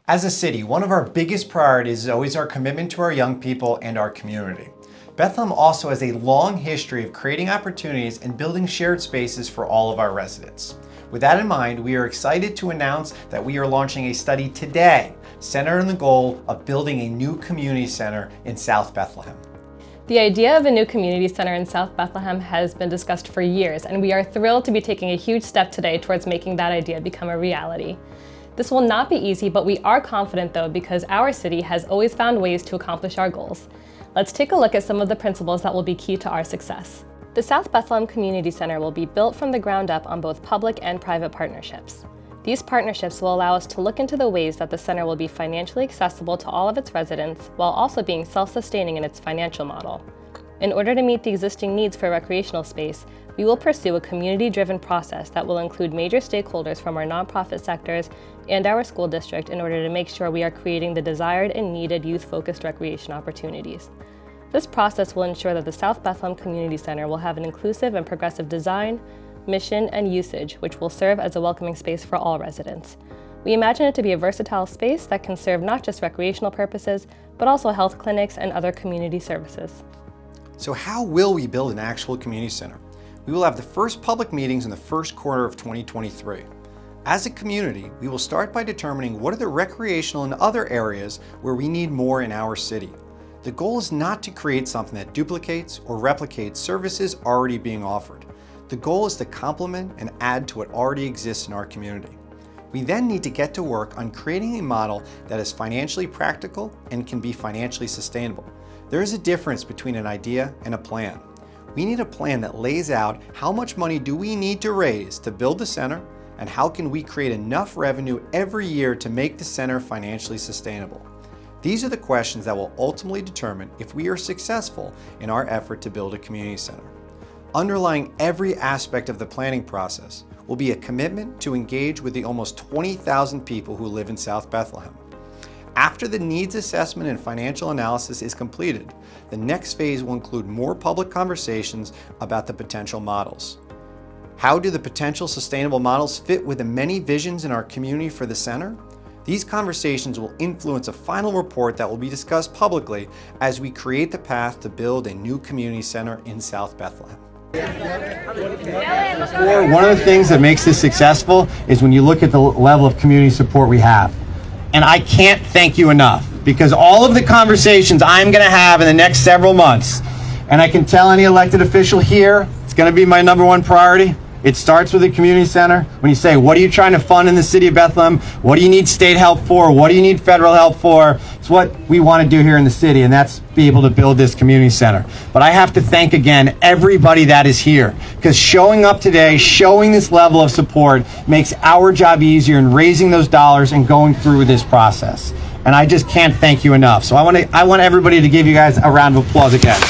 As a city, one of our biggest priorities is always our commitment to our young people and our community. Bethlehem also has a long history of creating opportunities and building shared spaces for all of our residents. With that in mind, we are excited to announce that we are launching a study today centered on the goal of building a new community center in South Bethlehem. The idea of a new community center in South Bethlehem has been discussed for years, and we are thrilled to be taking a huge step today towards making that idea become a reality. This will not be easy, but we are confident though because our city has always found ways to accomplish our goals. Let's take a look at some of the principles that will be key to our success. The South Bethlehem Community Center will be built from the ground up on both public and private partnerships. These partnerships will allow us to look into the ways that the center will be financially accessible to all of its residents while also being self-sustaining in its financial model. In order to meet the existing needs for recreational space, we will pursue a community-driven process that will include major stakeholders from our nonprofit sectors and our school district in order to make sure we are creating the desired and needed youth-focused recreation opportunities. This process will ensure that the South Bethlehem Community Center will have an inclusive and progressive design, mission, and usage, which will serve as a welcoming space for all residents. We imagine it to be a versatile space that can serve not just recreational purposes, but also health clinics and other community services. So how will we build an actual community center? We will have the first public meetings in the first quarter of 2023. As a community, we will start by determining what are the recreational and other areas where we need more in our city. The goal is not to create something that duplicates or replicates services already being offered. The goal is to complement and add to what already exists in our community. We then need to get to work on creating a model that is financially practical and can be financially sustainable. There is a difference between an idea and a plan. We need a plan that lays out how much money do we need to raise to build the center, and how can we create enough revenue every year to make the center financially sustainable. These are the questions that will ultimately determine if we are successful in our effort to build a community center. Underlying every aspect of the planning process will be a commitment to engage with the almost 20,000 people who live in South Bethlehem. After the needs assessment and financial analysis is completed, the next phase will include more public conversations about the potential models. How do the potential sustainable models fit with the many visions in our community for the center? These conversations will influence a final report that will be discussed publicly as we create the path to build a new community center in South Bethlehem. One of the things that makes this successful is when you look at the level of community support we have. And I can't thank you enough, because all of the conversations I'm going to have in the next several months, and I can tell any elected official here, it's going to be my #1 priority. It starts with the community center. When you say, what are you trying to fund in the city of Bethlehem? What do you need state help for? What do you need federal help for? It's what we want to do here in the city, and that's be able to build this community center. But I have to thank again everybody that is here, because showing up today, showing this level of support makes our job easier in raising those dollars and going through this process. And I just can't thank you enough. So I want everybody to give you guys a round of applause again.